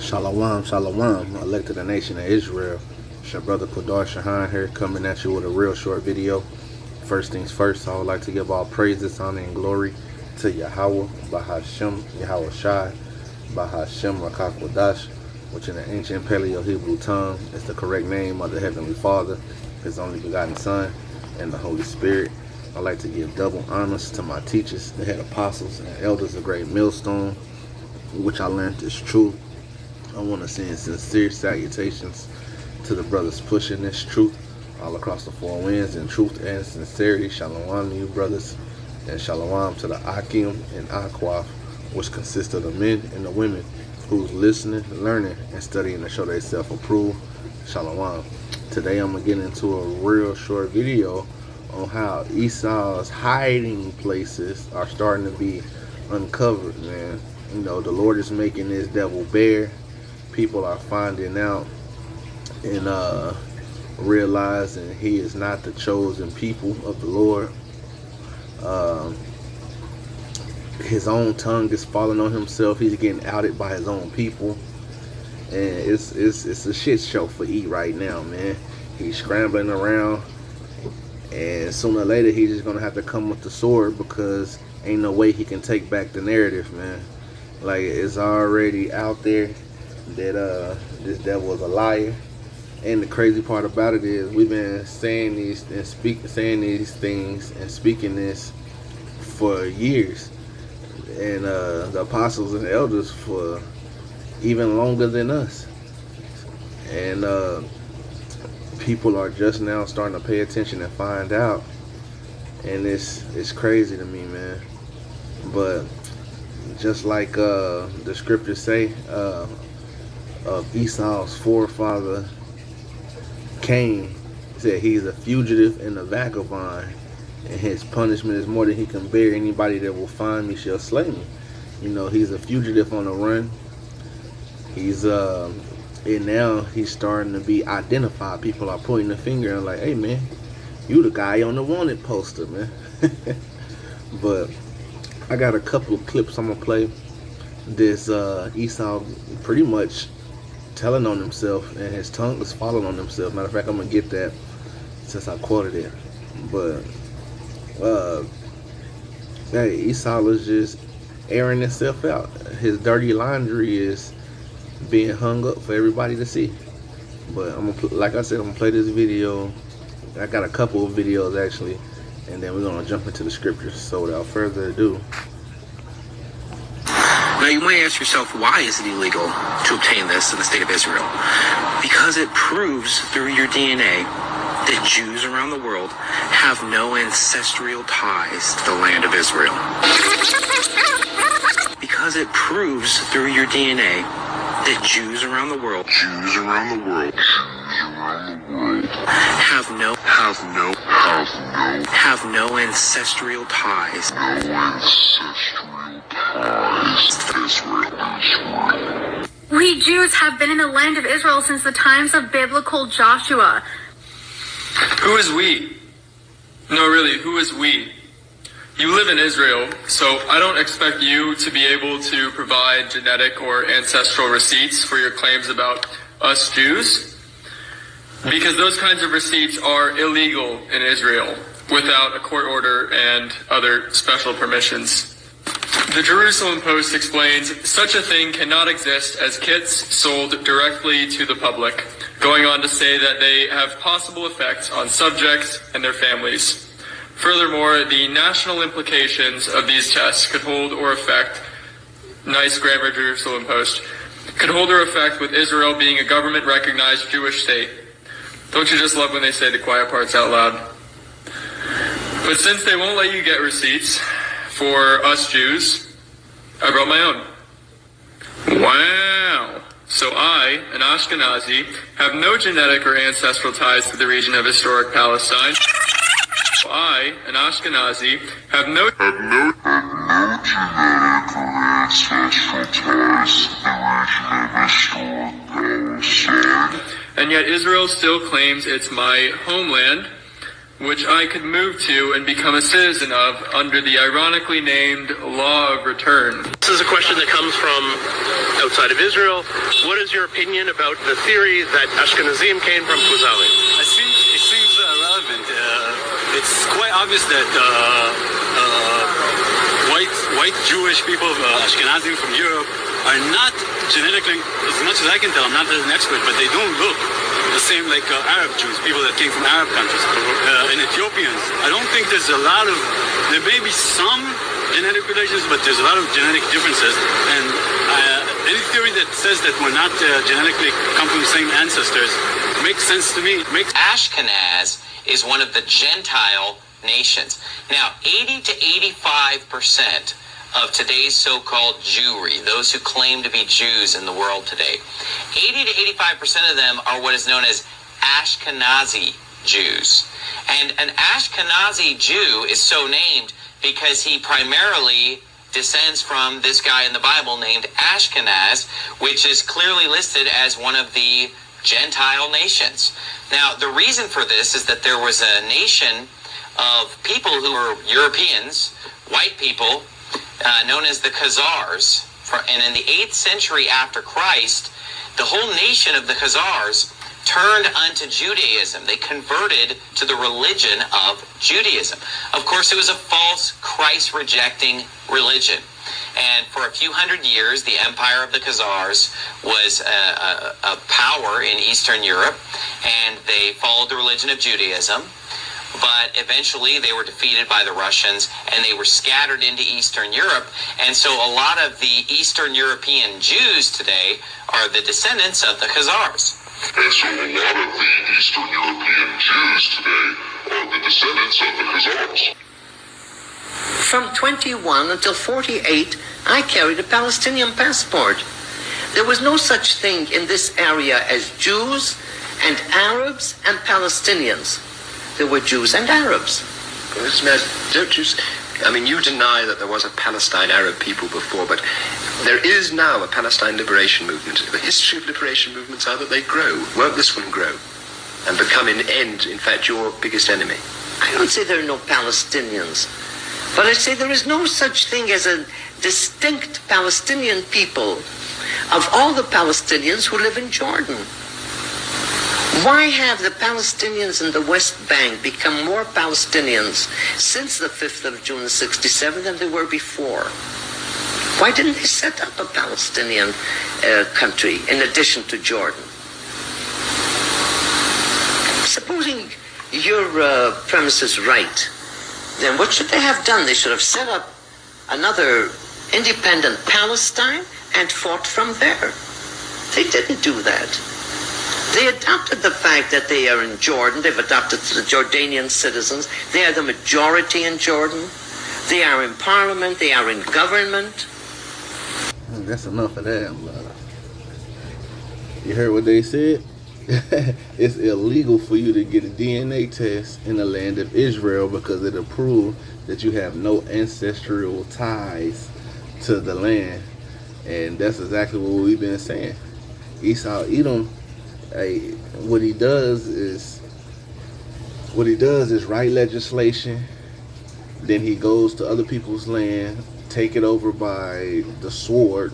Shalom, shalom, elect to the nation of Israel. It's your brother Qadar Shahan here, coming at you with a real short video. First things first, I would like to give all praises, honor, and glory to Yahweh, Bahashem, Yahweh Shai, Bahashem Rakak Wadash, which in the ancient Paleo-Hebrew tongue is the correct name of the Heavenly Father, His only begotten Son, and the Holy Spirit. I'd like to give double honors to my teachers, the head apostles and elders of Great Millstone, which I learned is true. I want to send sincere salutations to the brothers pushing this truth all across the four winds in truth and sincerity. Shalom to you brothers, and shalom to the Akim and Akwaf, which consist of the men and the women who's listening, learning, and studying to show they self-approved. Shalom. Today I'm going to get into a real short video on how ESAU's hiding places are starting to be uncovered, man. You know, the Lord is making this devil bare. People are finding out and realizing he is not the chosen people of the Lord. His own tongue is falling on himself. He's getting outed by his own people, and it's a shit show for E right now, man. He's scrambling around, and sooner or later he's just gonna have to come with the sword, because ain't no way he can take back the narrative, man. Like, it's already out there that this devil is a liar. And the crazy part about it is we've been saying these things and speaking this for years, and the apostles and elders for even longer than us. And people are just now starting to pay attention and find out, and it's crazy to me, man. But just like the scriptures say, of Esau's forefather Cain, said he's a fugitive and a vagabond, and his punishment is more than he can bear. Anybody that will find me shall slay me. You know, he's a fugitive on the run. He's and now he's starting to be identified. People are pointing the finger and like, hey man, you the guy on the wanted poster, man. But I got a couple of clips I'm gonna play. This Esau pretty much telling on himself, and his tongue is falling on himself. Matter of fact, I'm gonna get that since I quoted it. But hey, Esau is just airing himself out. His dirty laundry is being hung up for everybody to see. But I'm gonna, like I said, I'm gonna play this video. I got a couple of videos actually, and then we're gonna jump into the scriptures. So without further ado. Now you might ask yourself, why is it illegal to obtain this in the state of Israel? Because it proves through your DNA that Jews around the world have no ancestral ties to the land of Israel. Because it proves through your DNA that Jews around the world have no ancestral ties to Israel. We Jews have been in the land of Israel since the times of biblical Joshua. Who is we? No, really, who is we? You live in Israel, so I don't expect you to be able to provide genetic or ancestral receipts for your claims about us Jews, because those kinds of receipts are illegal in Israel without a court order and other special permissions. The Jerusalem Post explains such a thing cannot exist as kits sold directly to the public, going on to say that they have possible effects on subjects and their families. Furthermore, the national implications of these tests could hold or affect, nice grammar, Jerusalem Post, could hold or affect with Israel being a government-recognized Jewish state. Don't you just love when they say the quiet parts out loud? But since they won't let you get receipts for us Jews, I brought my own. Wow. So I, an Ashkenazi, have no genetic or ancestral ties to the region of historic Palestine. I, an Ashkenazi, have no genetic or ancestral ties to the region of historic Palestine. And yet Israel still claims it's my homeland, which I could move to and become a citizen of under the ironically named Law of Return. This is a question that comes from outside of Israel. What is your opinion about the theory that Ashkenazim came from Kuzali? It seems relevant. It's quite obvious that white Jewish people, Ashkenazim from Europe, are not genetically, as much as I can tell, I'm not an expert, but they don't look the same like Arab Jews, people that came from Arab countries. And Ethiopians, I don't think there may be some genetic relations, but there's a lot of genetic differences. And any theory that says that we're not genetically come from the same ancestors makes sense to me. Ashkenaz is one of the Gentile nations. Now, 80 to 85% of today's so-called Jewry, those who claim to be Jews in the world today, 80 to 85% of them are what is known as Ashkenazi Jews. And an Ashkenazi Jew is so named because he primarily descends from this guy in the Bible named Ashkenaz, which is clearly listed as one of the Gentile nations. Now, the reason for this is that there was a nation of people who were Europeans, white people, known as the Khazars. And in the 8th century after Christ, the whole nation of the Khazars turned unto Judaism. They converted to the religion of Judaism. Of course, it was a false, Christ-rejecting religion. And for a few hundred years, the empire of the Khazars was a power in Eastern Europe, and they followed the religion of Judaism. But eventually they were defeated by the Russians, and they were scattered into Eastern Europe. And so a lot of the Eastern European Jews today are the descendants of the Khazars. And so a lot of the Eastern European Jews today are the descendants of the Khazars. From 21 until 48, I carried a Palestinian passport. There was no such thing in this area as Jews and Arabs and Palestinians. There were Jews and Arabs. You deny that there was a Palestine Arab people before, but there is now a Palestine liberation movement. The history of liberation movements are that they grow. Won't this one grow and become in end, in fact, your biggest enemy? I don't say there are no Palestinians, but I say there is no such thing as a distinct Palestinian people of all the Palestinians who live in Jordan. Why have the Palestinians in the West Bank become more Palestinians since the 5th of June 67 than they were before? Why didn't they set up a Palestinian country in addition to Jordan? Supposing your premise is right, then what should they have done? They should have set up another independent Palestine and fought from there. They didn't do that. They adopted the fact that they are in Jordan. They've adopted the Jordanian citizens. They are the majority in Jordan. They are in parliament. They are in government. That's enough of that. You heard what they said? It's illegal for you to get a DNA test in the land of Israel because it'll prove that you have no ancestral ties to the land. And that's exactly what we've been saying. ESAU Edom, what he does is write legislation, then he goes to other people's land, take it over by the sword,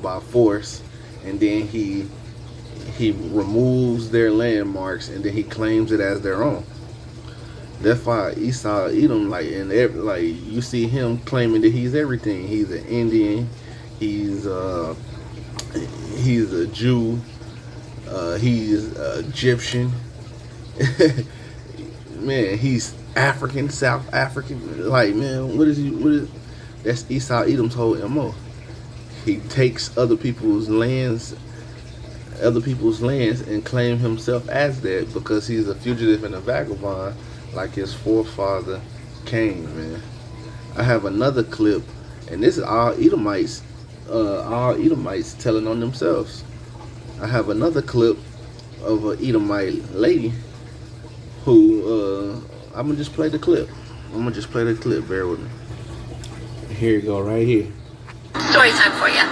by force, and then he removes their landmarks, and then he claims it as their own. That's why ESAU Edom, you see him claiming that he's everything. He's an Indian, he's a Jew, he's Egyptian, man, he's African, South African. That's ESAU Edom's whole MO. He takes other people's lands and claim himself as that because he's a fugitive and a vagabond like his forefather Cain, man. I have another clip, and this is all Edomites telling on themselves. I have another clip of an Edomite lady who, I'm going to just play the clip. Bear with me. Here you go, right here. Story time for you.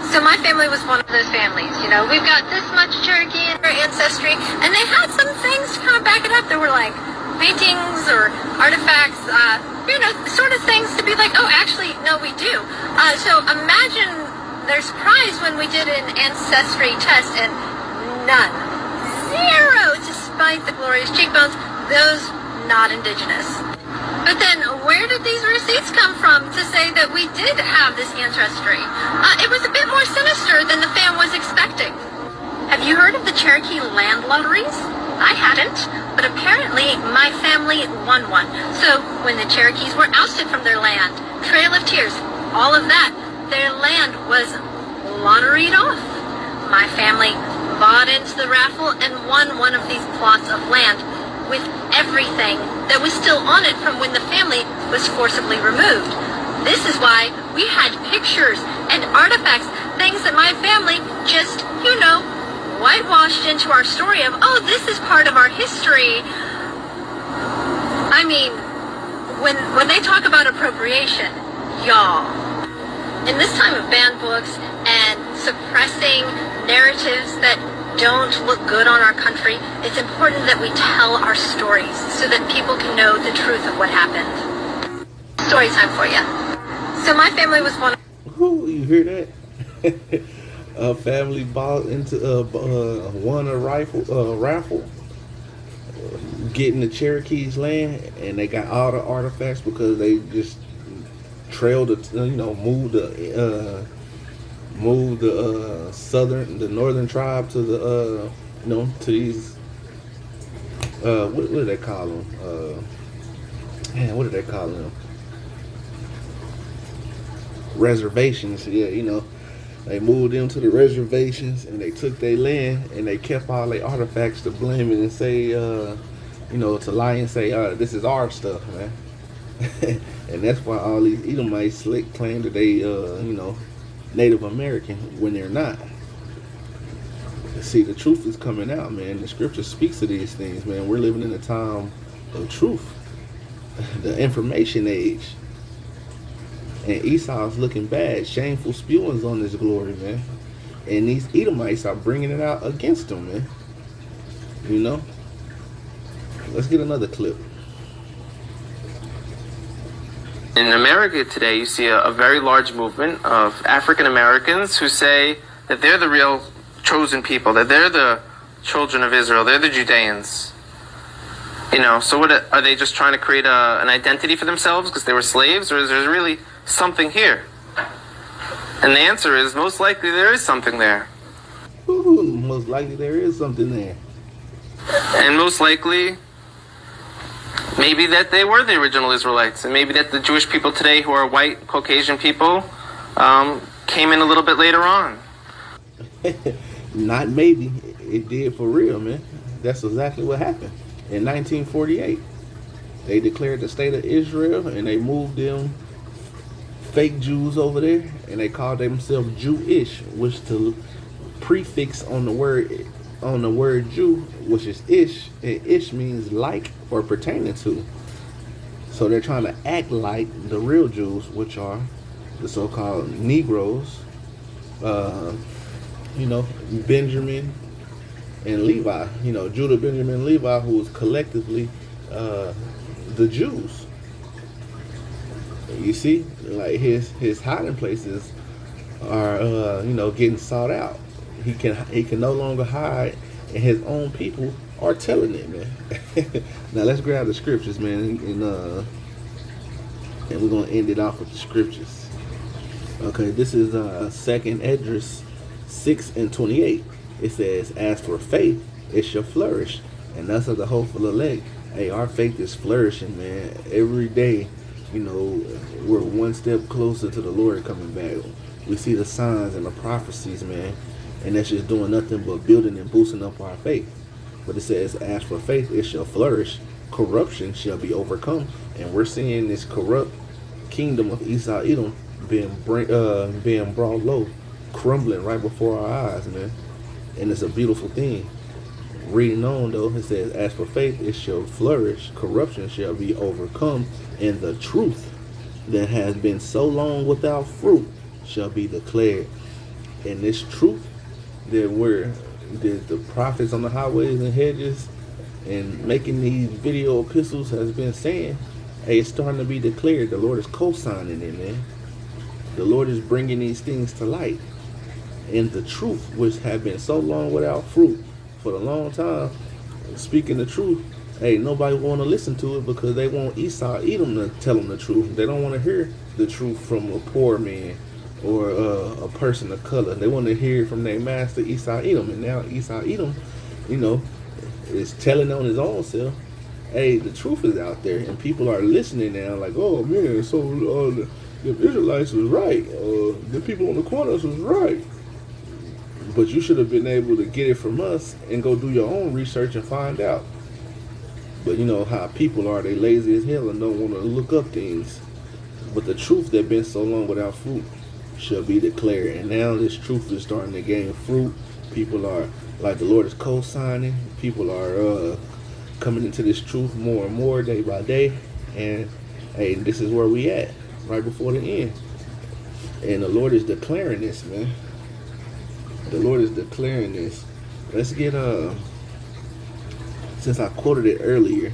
So my family was one of those families, we've got this much Cherokee in our ancestry, and they had some things to kind of back it up. There were like paintings or artifacts sort of things to be like, oh, actually, no, we do. So imagine their surprise when we did an ancestry test and none. Zero, despite the glorious cheekbones, those not indigenous. But then where did these receipts come from to say that we did have this ancestry? It was a bit more sinister than the fam was expecting. Have you heard of the Cherokee land lotteries? I hadn't, but apparently my family won one. So when the Cherokees were ousted from their land, Trail of Tears, all of that, their land was lotteried off. My family bought into the raffle and won one of these plots of land with everything that was still on it from when the family was forcibly removed. This is why we had pictures and artifacts, things that my family just, whitewashed into our story of, oh, this is part of our history. I mean, when they talk about appropriation, y'all, in this time of banned books and suppressing narratives that don't look good on our country, it's important that we tell our stories so that people can know the truth of what happened. Story time for you. So my family was one. Ooh, you hear that? A family bought into won a raffle, getting the Cherokees land, and they got all the artifacts because they just trailed moved the northern tribe to the to these what do they call them? What do they call them? Reservations. Yeah, they moved them to the reservations and they took their land and they kept all their artifacts to blame it and say, to lie and say, this is our stuff, man. And that's why all these Edomites slick claim that they, Native American when they're not. See, the truth is coming out, man. The scripture speaks to these things, man. We're living in a time of truth, the information age. And Esau's looking bad, shameful spewings on this glory, man. And these Edomites are bringing it out against them, man. Let's get another clip. In America today, you see a very large movement of African Americans who say that they're the real chosen people, that they're the children of Israel, they're the Judeans. So what are they just trying to create an identity for themselves because they were slaves, or is there really something here? And the answer is most likely there is something there. Ooh, most likely there is something there. And most likely, maybe that they were the original Israelites, and maybe that the Jewish people today who are white, Caucasian people came in a little bit later on. Not maybe. It did for real, man. That's exactly what happened. In 1948, they declared the state of Israel and they moved them fake Jews over there, and they called themselves Jewish, which the prefix on the word Jew, which is ish, and ish means like or pertaining to. So they're trying to act like the real Jews, which are the so-called Negroes, Benjamin and Levi, Judah, Benjamin, and Levi, who was collectively the Jews. You see, like his hiding places are getting sought out. He can no longer hide, and his own people are telling it, man. Now let's grab the scriptures, man, and we're gonna end it off with the scriptures. Okay, this is 2nd Esdras 6:28. It says, "As for faith, it shall flourish, and thus are the hopeful elect." Hey, our faith is flourishing, man. Every day, we're one step closer to the Lord coming back. We see the signs and the prophecies, man, and that's just doing nothing but building and boosting up our faith. But it says, "As for faith, it shall flourish. Corruption shall be overcome." And we're seeing this corrupt kingdom of ESAU Edom being brought low, crumbling right before our eyes, man. And it's a beautiful thing. Reading on, though, it says, "As for faith, it shall flourish. Corruption shall be overcome. And the truth that has been so long without fruit shall be declared." And this truth that the prophets on the highways and hedges and making these video epistles has been saying Hey, it's starting to be declared. The Lord is co-signing it, man. The Lord is bringing these things to light. And the truth, which have been so long without fruit for a long time, speaking the truth, hey, nobody want to listen to it because they want Esau, Edom to tell them the truth. They don't want to hear the truth from a poor man or a person of color. They want to hear it from their master, Esau, Edom. And now Esau, Edom, is telling on his own self, hey, the truth is out there. And people are listening now like, oh, man, so the Israelites was right. The people on the corners was right. But you should have been able to get it from us and go do your own research and find out. But you know how people are, they lazy as hell and don't want to look up things. But the truth that been so long without fruit shall be declared. And now this truth is starting to gain fruit. People are, like the Lord is co-signing. People are coming into this truth more and more day by day. And hey, this is where we at, right before the end. And the Lord is declaring this, man. The Lord is declaring this. Let's get since I quoted it earlier,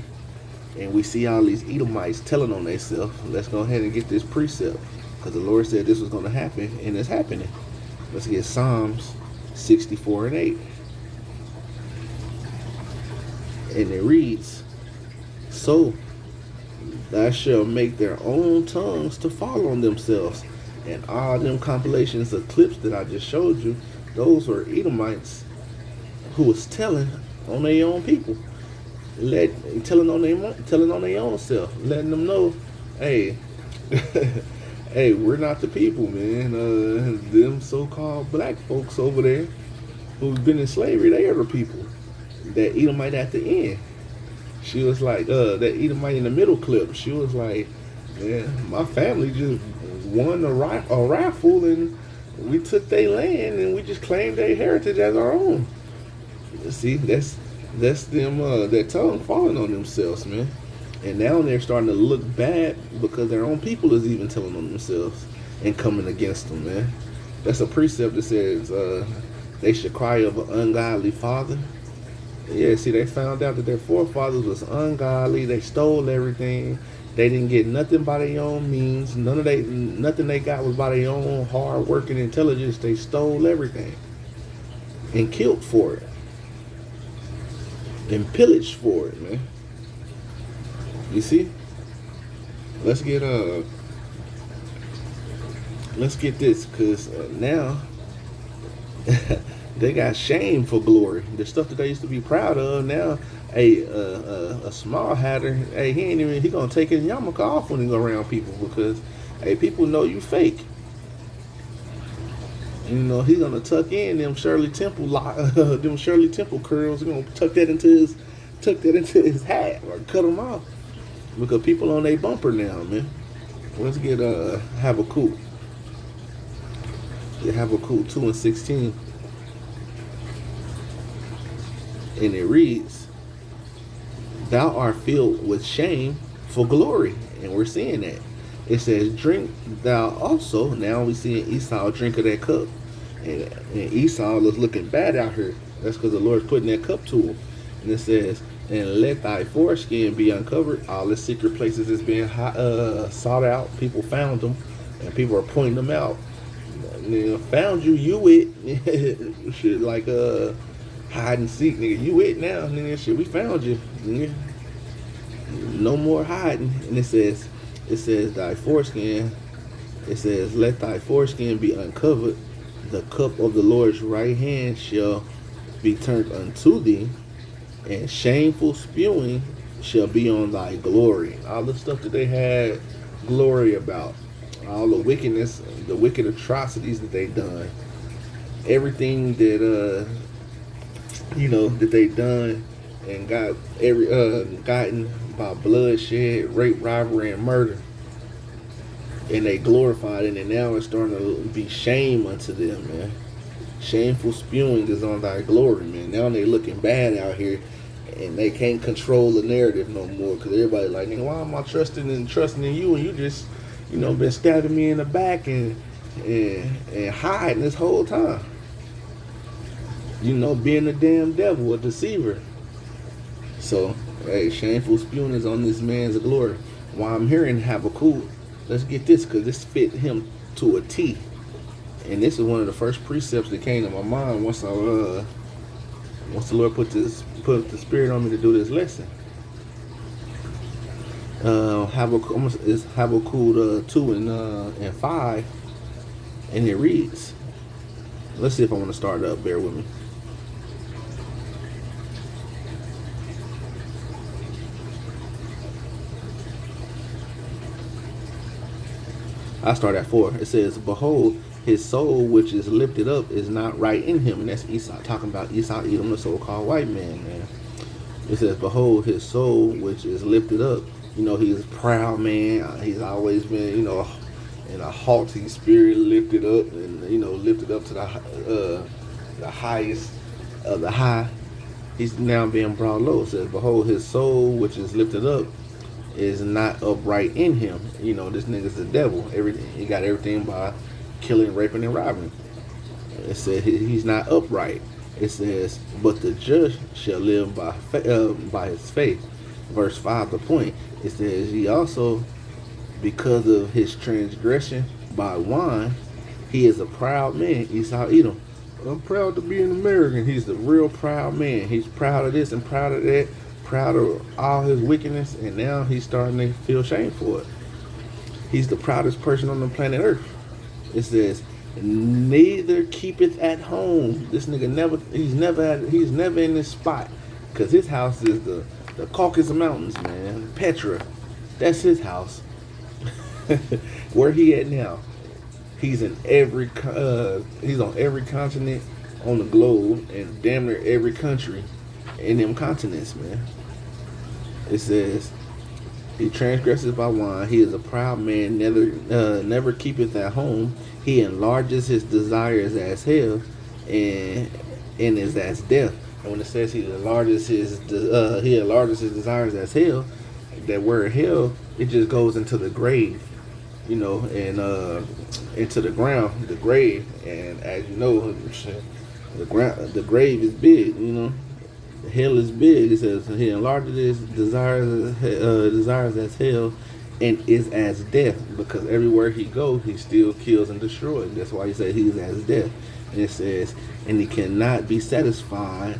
and we see all these Edomites telling on themselves, let's go ahead and get this precept, because the Lord said this was going to happen, and it's happening. Let's get Psalms 64 and 8. And it reads, so thou shalt make their own tongues to fall on themselves. And all them compilations of clips that I just showed you, those were Edomites who was telling on their own people, telling on their own self, letting them know, hey, hey, we're not the people, man. Them so-called black folks over there who've been in slavery, they are the people. That Edomite at the end, she was like, that Edomite in the middle clip, she was like, man, my family just won a raffle and we took their land and we just claimed their heritage as our own. See, that's them, that tongue falling on themselves, man. And now they're starting to look bad because their own people is even telling on themselves and coming against them, man. That's a precept that says they should cry of an ungodly father. Yeah, see, they found out that their forefathers was ungodly. They stole everything. They didn't get nothing by their own means. Nothing they got was by their own hard work and intelligence. They stole everything and killed for it and pillaged for it, man. You see? Let's get this, because now they got shame for glory. The stuff that they used to be proud of now. Hey, a small hatter, hey, he gonna take his yarmulke off when he go around people, because hey, people know you fake. You know, he's gonna tuck in them Shirley Temple curls. He's gonna tuck that into his hat or cut them off, because people on their bumper now, man. Let's get Habakkuk. Get Habakkuk 2:16, and it reads, thou art filled with shame for glory. And we're seeing that. It says, drink thou also. Now we seeing Esau drink of that cup. And Esau is looking bad out here. That's because the Lord's putting that cup to him. And it says, and let thy foreskin be uncovered. All the secret places is being sought out. People found them. And people are pointing them out. You know, found you it. Shit like hide and seek, nigga. You it now, nigga. Shit, we found you, nigga. No more hiding. And it says thy foreskin. It says, let thy foreskin be uncovered. The cup of the Lord's right hand shall be turned unto thee, and shameful spewing shall be on thy glory. All the stuff that they had glory about, all the wickedness, the wicked atrocities that they done, everything that that they done and got gotten by bloodshed, rape, robbery, and murder, and they glorified it, and now it's starting to be shame unto them, man. Shameful spewing is on thy glory, man. Now they looking bad out here, and they can't control the narrative no more, because everybody like, nigga, why am I trusting in you, and you just, been stabbing me in the back and hiding this whole time. Being a damn devil, a deceiver. So, hey, shameful spewing is on this man's glory. while I'm hearing Habakkuk, let's get this, because this fit him to a T. And this is one of the first precepts that came to my mind once the Lord put the Spirit on me to do this lesson. Habakkuk is Habakkuk 2 and 5, and it reads. Let's see if I want to start up. Bear with me. I start at 4. It says, "Behold, his soul which is lifted up is not right in him." And that's Esau, talking about Esau, Edom, the so-called white man. It says, "Behold, his soul which is lifted up." You know, he's a proud man. He's always been, you know, in a haughty spirit, lifted up, and you know, lifted up to the highest of the high. He's now being brought low. It says, "Behold, his soul which is lifted up is not upright in him." You know, this nigga's the devil. He got everything by killing, raping, and robbing. It says he's not upright. It says, "But the just shall live by his faith." Verse 5, the point. It says, "He also, because of his transgression by wine, he is a proud man." Esau Edom. I'm proud to be an American. He's the real proud man. He's proud of this and proud of that, proud of all his wickedness, and now he's starting to feel shame for it. He's the proudest person on the planet Earth. It says, "Neither keepeth at home." This nigga he's never in this spot, because his house is the Caucasus Mountains, man. Petra, that's his house. Where he at now? He's in he's on every continent on the globe, and damn near every country in them continents, man. It says, "He transgresses by wine. He is a proud man, never keepeth at home. He enlarges his desires as hell, and is as death." And when it says he enlarges his desires as hell, that word hell, it just goes into the grave, you know, and into the ground, the grave. And as you know, the grave is big, you know. Hell is big. It says he enlarges his desires as hell, and is as death, because everywhere he goes, he still kills and destroys. That's why he said he's as death. And it says, "And he cannot be satisfied,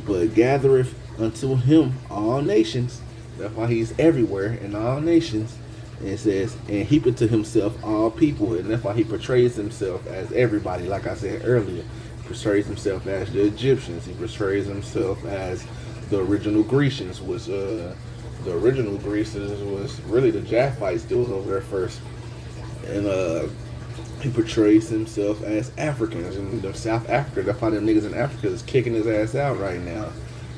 but gathereth unto him all nations." That's why he's everywhere in all nations. And it says, "And heapeth to himself all people." And that's why he portrays himself as everybody, like I said earlier. He portrays himself as the Egyptians. He portrays himself as the original Grecians, which the original Greece was really the Japhites. They was over there first. And he portrays himself as Africans. And South Africa, that's why them niggas in Africa is kicking his ass out right now.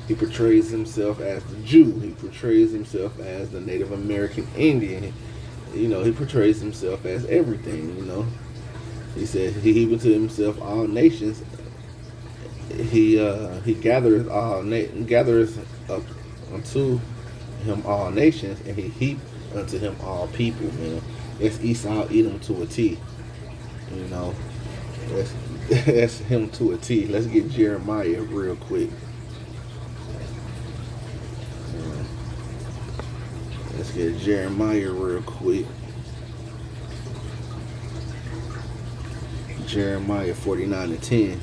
He portrays himself as the Jew. He portrays himself as the Native American Indian. You know, he portrays himself as everything, you know. He said he heapeth to himself all nations. He gathereth up unto him all nations, and he heaped unto him all people, man. It's Esau Edom to a T. You know, that's him to a T. Let's get Jeremiah real quick. Let's get Jeremiah real quick. Jeremiah 49:10.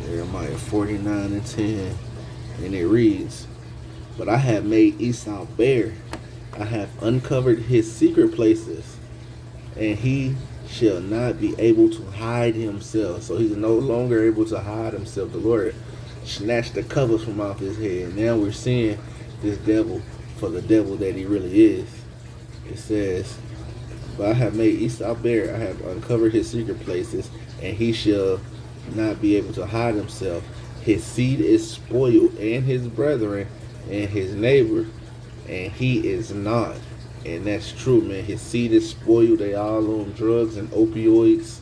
Jeremiah 49:10. And it reads, "But I have made Esau bare. I have uncovered his secret places, and he shall not be able to hide himself." So he's no longer able to hide himself. The Lord snatched the covers from off his head. Now we're seeing this devil for the devil that he really is. It says, "But I have made Esau bare. I have uncovered his secret places, and he shall not be able to hide himself. His seed is spoiled, and his brethren, and his neighbor, and he is not." And that's true, man. His seed is spoiled. They all on drugs and opioids.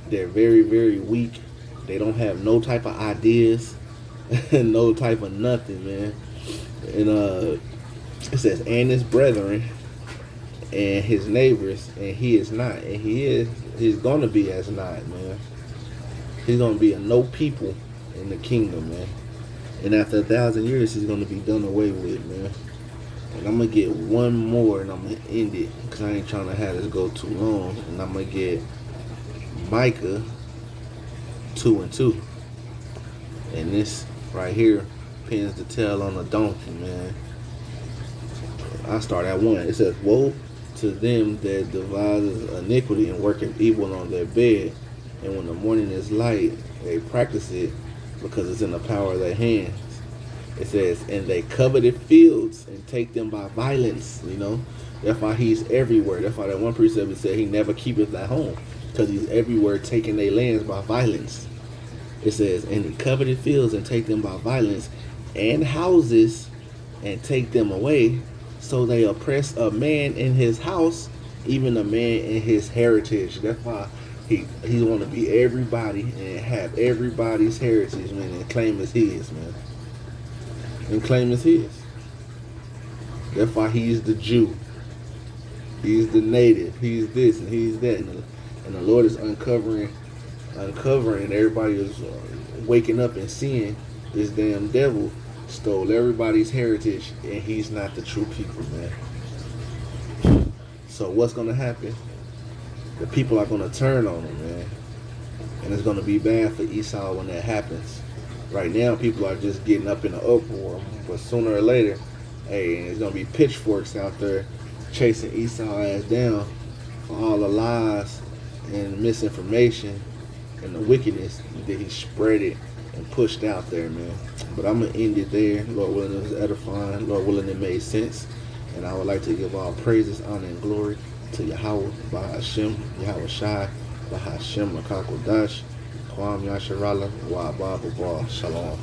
They're very, very weak. They don't have no type of ideas, no type of nothing, man. And it says, "And his brethren, and his neighbors, and he is not." And he's gonna be as not, man. He's gonna be a no people in the kingdom, man. And after 1,000 years, he's gonna be done away with, man. And I'm gonna get one more, and I'm gonna end it because I ain't trying to have this go too long. And I'm gonna get Micah 2:2, and this right here pins the tail on the donkey, man. I start at 1. It says, "Woe to them that devise iniquity and worketh evil on their bed, and when the morning is light, they practice it because it's in the power of their hands." It says, "And they coveted fields and take them by violence." You know, that's why he's everywhere. That's why that one precept said he never keepeth at home, because he's everywhere taking their lands by violence. It says, "And he coveted fields and take them by violence, and houses and take them away. So they oppress a man in his house, even a man in his heritage." That's why he want to be everybody and have everybody's heritage, man, and claim it's his, man. And claim it's his. That's why he's the Jew. He's the native. He's this and he's that. And the Lord is uncovering. Everybody is waking up and seeing this damn devil stole everybody's heritage, and he's not the true people, man. So what's going to happen? The people are going to turn on him, man. And it's going to be bad for Esau when that happens. Right now, people are just getting up in an uproar, but sooner or later, hey, there's going to be pitchforks out there chasing Esau ass down for all the lies and misinformation and the wickedness that he spread it and pushed out there, man. But I'm going to end it there. Lord willing, it was edifying. Lord willing, it made sense. And I would like to give all praises, honor, and glory to Yahweh, Bahashem, Yahweh Shai, Bahashem, Makakodash, Kwam Yasharala, Wa Ba Ba Shalom.